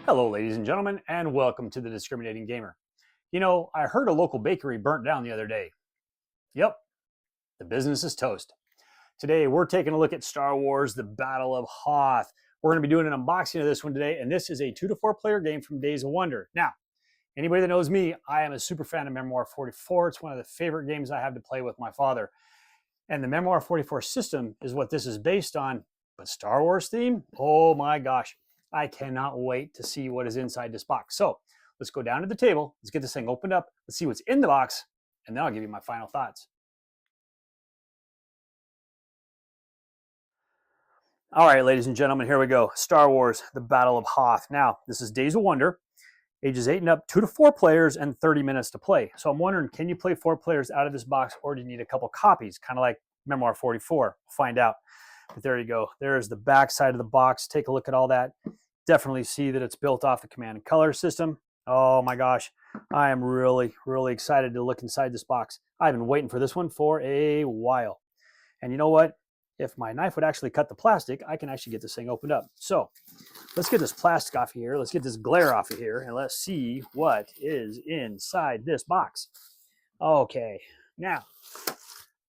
Hello, ladies and gentlemen, and welcome to the Discriminating Gamer. You know, I heard a local bakery burnt down the other day. Yep, the business is toast. Today, we're taking a look at Star Wars, the Battle of Hoth. We're going to be doing an unboxing of this one today, and this is a 2 to 4 player game from Days of Wonder. Now, anybody that knows me, I am a super fan of Memoir 44. It's one of the favorite games I have to play with my father. And the Memoir 44 system is what this is based on, but Star Wars theme? Oh my gosh. I cannot wait to see what is inside this box. So let's go down to the table. Let's get this thing opened up. Let's see what's in the box, and then I'll give you my final thoughts. All right, ladies and gentlemen, here we go. Star Wars, the Battle of Hoth. Now, this is Days of Wonder, ages 8 and up, 2 to 4 players, and 30 minutes to play. So I'm wondering, can you play 4 players out of this box, or do you need a couple copies, kind of like Memoir 44? We'll find out. But there you go. There's the back side of the box. Take a look at all that. Definitely see that it's built off the Command and Color system. Oh my gosh, I am really excited to look inside this box. I've been waiting for this one for a while. And you know what? If my knife would actually cut the plastic, I can actually get this thing opened up. So let's get this plastic off of here. Let's get this glare off of here, and let's see what is inside this box. Okay, now,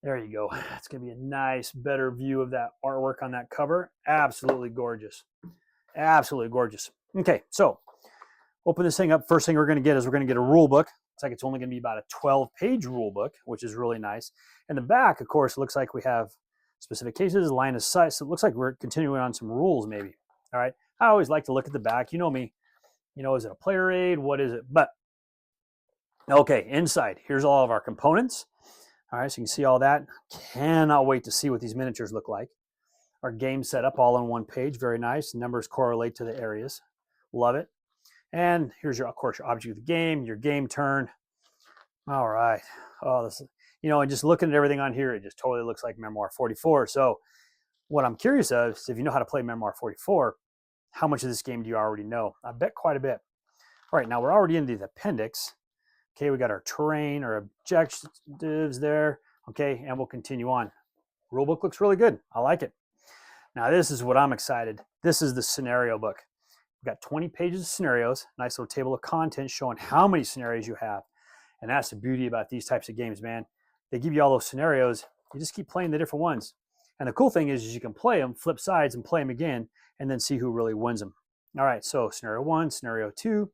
there you go. It's going to be a nice, better view of that artwork on that cover. Absolutely gorgeous. Absolutely gorgeous. Okay, so open this thing up. First thing we're going to get is we're going to get a rule book. It's like it's only going to be about a 12-page rule book, which is really nice. And the back, of course, looks like we have specific cases, line of sight. So it looks like we're continuing on some rules maybe. All right. I always like to look at the back. You know me. You know, is it a player aid? What is it? But, okay, inside. Here's all of our components. All right, so you can see all that. Cannot wait to see what these miniatures look like. Our game set up all on one page. Very nice. Numbers correlate to the areas. Love it. And here's your, of course, your object of the game, your game turn. All right. Oh, this is, you know, and just looking at everything on here, it just totally looks like Memoir 44. So what I'm curious of is if you know how to play Memoir 44, how much of this game do you already know? I bet quite a bit. All right, now we're already into the appendix. Okay, we got our terrain, our objectives there. Okay, and we'll continue on. Rulebook looks really good. I like it. Now this is what I'm excited. This is the scenario book. We've got 20 pages of scenarios, nice little table of contents showing how many scenarios you have. And that's the beauty about these types of games, man. They give you all those scenarios. You just keep playing the different ones. And the cool thing is you can play them, flip sides and play them again, and then see who really wins them. All right, so scenario 1, scenario 2.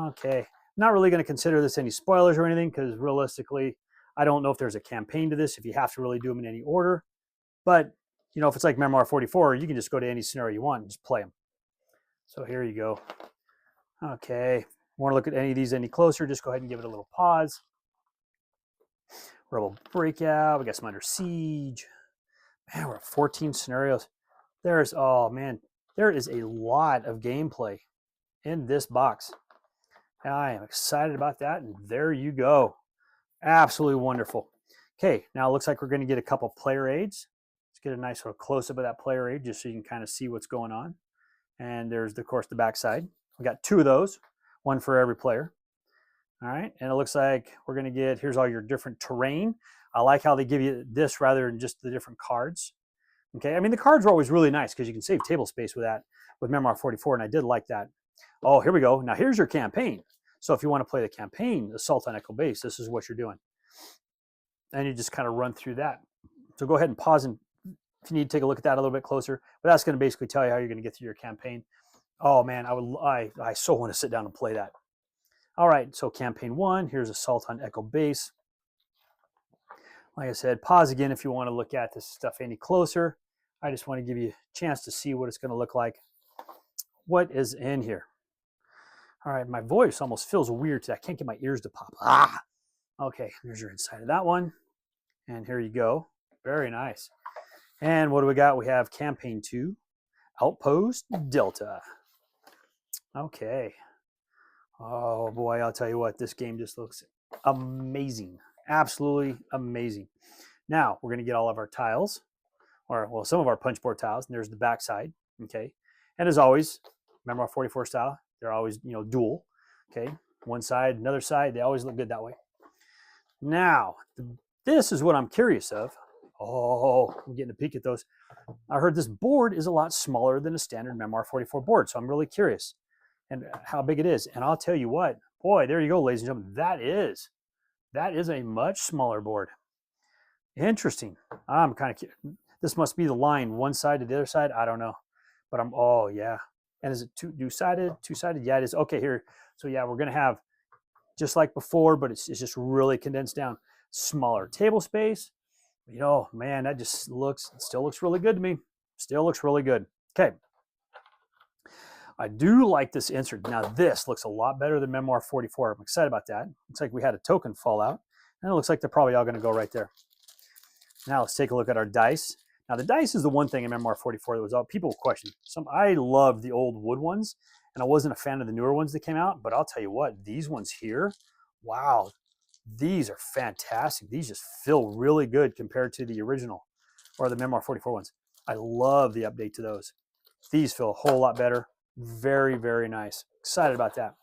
Okay, not really going to consider this any spoilers or anything because realistically, I don't know if there's a campaign to this, if you have to really do them in any order. But, you know, if it's like Memoir 44, you can just go to any scenario you want and just play them. So here you go. Okay, want to look at any of these any closer, just go ahead and give it a little pause. Rebel Breakout, we got some Under Siege. Man, we're at 14 scenarios. There's, oh man, there is a lot of gameplay in this box. I am excited about that, and there you go. Absolutely wonderful. Okay, now it looks like we're going to get a couple player aids. Let's get a nice little close-up of that player aid just so you can kind of see what's going on. And there's, of course, the backside. We got 2 of those, one for every player. All right, and it looks like we're going to get, here's all your different terrain. I like how they give you this rather than just the different cards. Okay, I mean, the cards are always really nice because you can save table space with that, with Memoir 44, and I did like that. Oh, here we go. Now, here's your campaign. So if you want to play the campaign, Assault on Echo Base, this is what you're doing. And you just kind of run through that. So go ahead and pause, and if you need to take a look at that a little bit closer. But that's going to basically tell you how you're going to get through your campaign. Oh, man, I so want to sit down and play that. All right, so campaign 1, here's Assault on Echo Base. Like I said, pause again if you want to look at this stuff any closer. I just want to give you a chance to see what it's going to look like. What is in here? All right, my voice almost feels weird today. I can't get my ears to pop. Okay, here's your inside of that one. And here you go. Very nice. And what do we got? We have Campaign 2, Outpost Delta. Okay. Oh boy, I'll tell you what, this game just looks amazing. Absolutely amazing. Now, we're going to get all of our tiles, or well, some of our punch board tiles, and there's the back side. Okay. And as always, Memoir 44 style, they're always, you know, dual. Okay, one side, another side. They always look good that way. Now, this is what I'm curious of. Oh, I'm getting a peek at those. I heard this board is a lot smaller than a standard Memoir 44 board, so I'm really curious. and how big it is. And I'll tell you what, boy, there you go, ladies and gentlemen. That is a much smaller board. Interesting. I'm kind of, this must be the line one side to the other side. I don't know, but oh yeah. And is it two-sided? Two-sided? Yeah, it is. Okay, here. So yeah, we're gonna have just like before, but it's just really condensed down. Smaller table space. You know, man, that just still looks really good to me. Still looks really good. Okay. I do like this insert. Now this looks a lot better than Memoir 44. I'm excited about that. Looks like we had a token fall out, and it looks like they're probably all gonna go right there. Now let's take a look at our dice. Now the dice is the one thing in Memoir 44 that was all people question. I loved the old wood ones, and I wasn't a fan of the newer ones that came out, but I'll tell you what, these ones here, wow, these are fantastic. These just feel really good compared to the original or the Memoir 44 ones. I love the update to those. These feel a whole lot better. Very, very nice. Excited about that.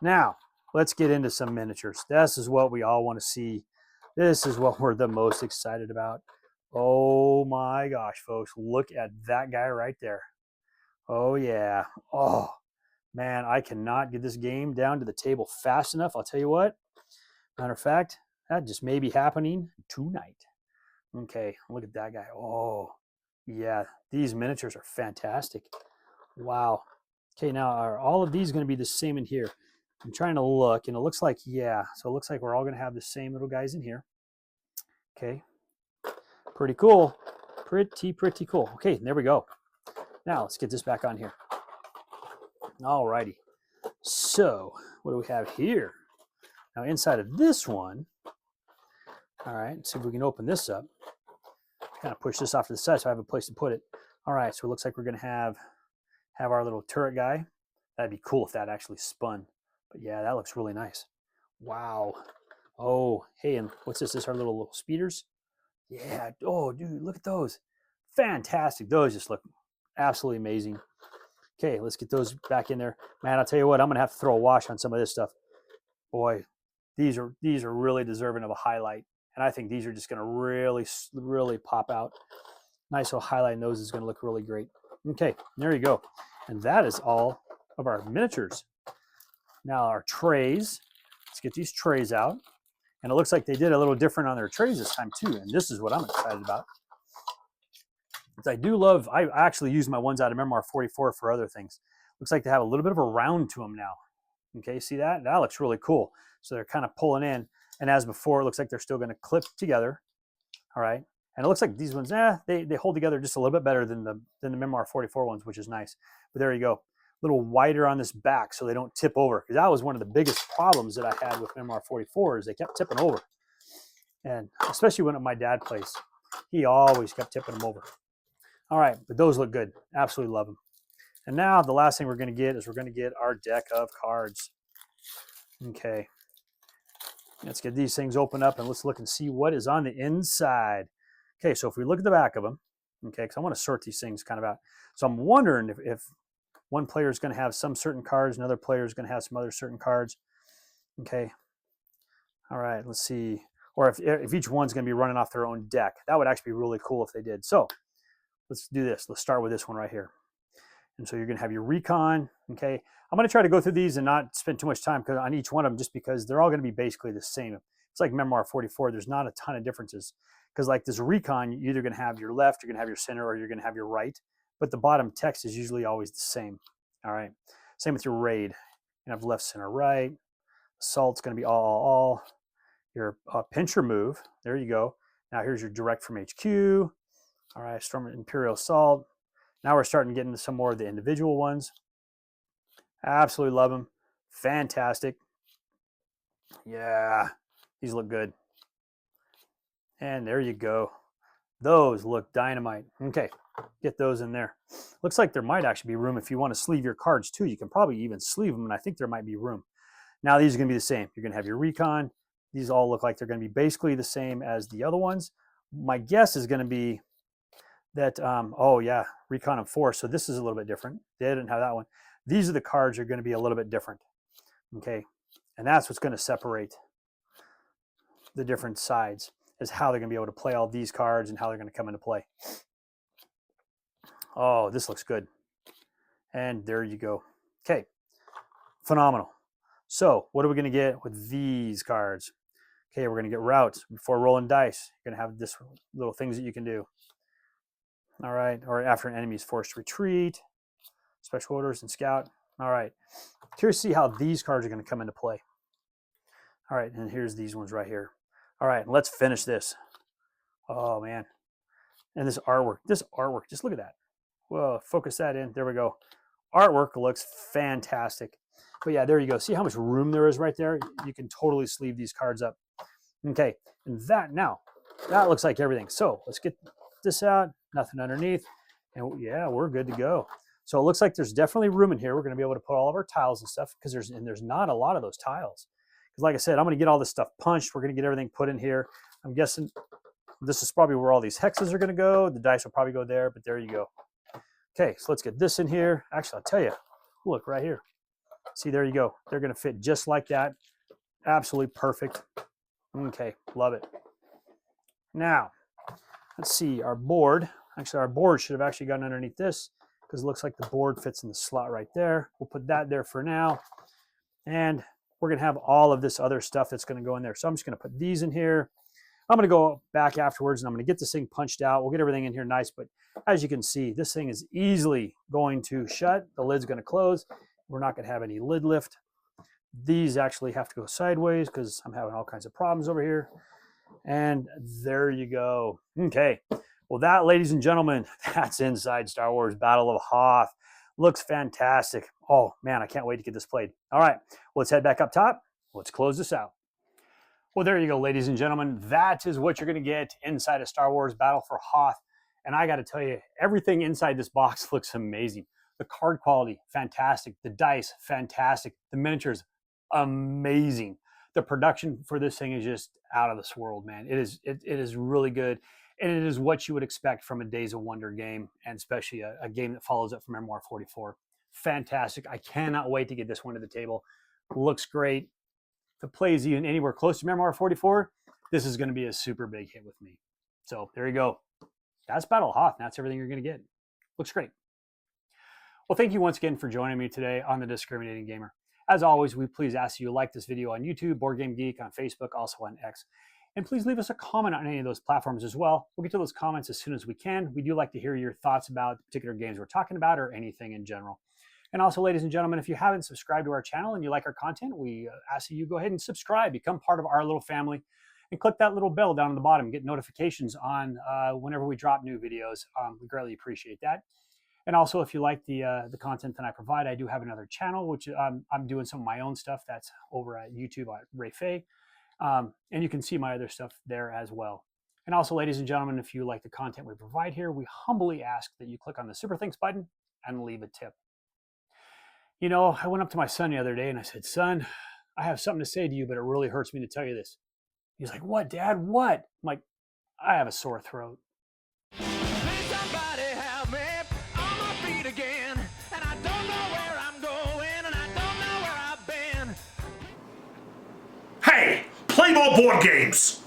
Now, let's get into some miniatures. This is what we all want to see. This is what we're the most excited about. Oh my gosh, folks, look at that guy right there. Oh yeah. Oh man, I cannot get this game down to the table fast enough. I'll tell you what. Matter of fact, that just may be happening tonight. Okay, look at that guy. Oh yeah, these miniatures are fantastic. Wow. Okay, now are all of these going to be the same in here? I'm trying to look, and it looks like, yeah. So it looks like we're all going to have the same little guys in here. Okay. Pretty cool. Pretty cool. Okay, there we go. Now let's get this back on here. All righty. So what do we have here? Now inside of this one, all right, let's see if we can open this up. Kind of push this off to the side so I have a place to put it. All right, so it looks like we're going to have our little turret guy. That'd be cool if that actually spun. But yeah, that looks really nice. Wow. Oh, hey, and what's this? This are little speeders? Yeah. Oh, dude, look at those. Fantastic. Those just look absolutely amazing. Okay, let's get those back in there. Man, I'll tell you what, I'm going to have to throw a wash on some of this stuff. Boy, these are really deserving of a highlight. And I think these are just going to really pop out. Nice little highlight nose is going to look really great. Okay, there you go. And that is all of our miniatures. Now our trays, let's get these trays out. And it looks like they did a little different on their trays this time too. And this is what I'm excited about. I actually use my ones out of Memoir 44 for other things. Looks like they have a little bit of a round to them now. Okay, see that? That looks really cool. So they're kind of pulling in. And as before, it looks like they're still going to clip together. All right. And it looks like these ones, they hold together just a little bit better than the Memoir 44 ones, which is nice. But there you go. A little wider on this back so they don't tip over. Because that was one of the biggest problems that I had with Memoir 44 is they kept tipping over. And especially when at my dad's place, he always kept tipping them over. All right, but those look good. Absolutely love them. And now the last thing we're going to get is we're going to get our deck of cards. Okay. Let's get these things open up and let's look and see what is on the inside. Okay, so if we look at the back of them, okay, because I want to sort these things kind of out. So I'm wondering if one player is going to have some certain cards, another player is going to have some other certain cards. Okay. All right, let's see. Or if each one's going to be running off their own deck. That would actually be really cool if they did. So let's do this. Let's start with this one right here. And so you're going to have your recon. Okay. I'm going to try to go through these and not spend too much time on each one of them just because they're all going to be basically the same. It's like Memoir 44. There's not a ton of differences because like this recon, you're either going to have your left, you're going to have your center, or you're going to have your right. But the bottom text is usually always the same. All right. Same with your raid. You have left, center, right. Assault's going to be all. Your pincher move. There you go. Now here's your direct from HQ. All right. Storm Imperial Assault. Now we're starting to get into some more of the individual ones. Absolutely love them. Fantastic. Yeah, these look good. And there you go. Those look dynamite. Okay, get those in there. Looks like there might actually be room if you want to sleeve your cards too. You can probably even sleeve them, and I think there might be room. Now these are going to be the same. You're going to have your recon. These all look like they're going to be basically the same as the other ones. My guess is going to be that, oh yeah, recon and force. So this is a little bit different. They didn't have that one. These are the cards are going to be a little bit different. Okay. And that's what's going to separate the different sides is how they're going to be able to play all these cards and how they're going to come into play. Oh, this looks good. And there you go. Okay. phenomenal. So what are we going to get with these cards? Okay, we're going to get routes. Before rolling dice, you're going to have this little things that you can do. All right, or after an enemy is forced to retreat, special orders and scout. All right, curious to see how these cards are going to come into play. All right, and here's these ones right here. All right, let's finish this. Oh man, and this artwork, just look at that. Whoa, focus that in. There we go. Artwork looks fantastic. But yeah, there you go. See how much room there is right there? You can totally sleeve these cards up. Okay, and that looks like everything. So let's get this out. Nothing underneath. And yeah, we're good to go. So it looks like there's definitely room in here. We're going to be able to put all of our tiles and stuff because there's not a lot of those tiles. Because like I said, I'm going to get all this stuff punched. We're going to get everything put in here. I'm guessing this is probably where all these hexes are going to go. The dice will probably go there, but there you go. Okay, so let's get this in here. Actually, I'll tell you, look right here. See, there you go. They're going to fit just like that. Absolutely perfect. Okay, love it. Now, let's see, our board. Actually, our board should have actually gotten underneath this because it looks like the board fits in the slot right there. We'll put that there for now. And we're going to have all of this other stuff that's going to go in there. So I'm just going to put these in here. I'm going to go back afterwards and I'm going to get this thing punched out. We'll get everything in here nice. But as you can see, this thing is easily going to shut. The lid's going to close. We're not going to have any lid lift. These actually have to go sideways because I'm having all kinds of problems over here. And there you go. Okay. Well, that, ladies and gentlemen, that's inside Star Wars Battle of Hoth. Looks fantastic. Oh, man, I can't wait to get this played. All right. Well, let's head back up top. Let's close this out. Well, there you go, ladies and gentlemen. That is what you're going to get inside a Star Wars Battle for Hoth. And I got to tell you, everything inside this box looks amazing. The card quality, fantastic. The dice, fantastic. The miniatures, amazing. The production for this thing is just out of this world, man. It is really good. And it is what you would expect from a Days of Wonder game, and especially a game that follows up from Memoir 44. Fantastic. I cannot wait to get this one to the table. Looks great. If it plays even anywhere close to Memoir 44, this is going to be a super big hit with me. So there you go. That's Battle of Hoth. That's everything you're going to get. Looks great. Well, thank you once again for joining me today on The Discriminating Gamer. As always, we please ask you to like this video on YouTube, Board Game Geek, on Facebook, also on X. And please leave us a comment on any of those platforms as well. We'll get to those comments as soon as we can. We do like to hear your thoughts about the particular games we're talking about or anything in general. And also, ladies and gentlemen, if you haven't subscribed to our channel and you like our content, we ask that you go ahead and subscribe, become part of our little family, and click that little bell down on the bottom, get notifications on whenever we drop new videos. We greatly appreciate that. And also, if you like the content that I provide, I do have another channel, which I'm doing some of my own stuff that's over at YouTube at Ray Fay. And you can see my other stuff there as well. And also, ladies and gentlemen, if you like the content we provide here, we humbly ask that you click on the Super Thanks button and leave a tip. You know, I went up to my son the other day and I said, son, I have something to say to you, but it really hurts me to tell you this. He's like, what, Dad? What? I'm like, I have a sore throat. Somebody help me on my feet again, and I don't know where I'm going, and I don't know where I've been. Hey, play more board games!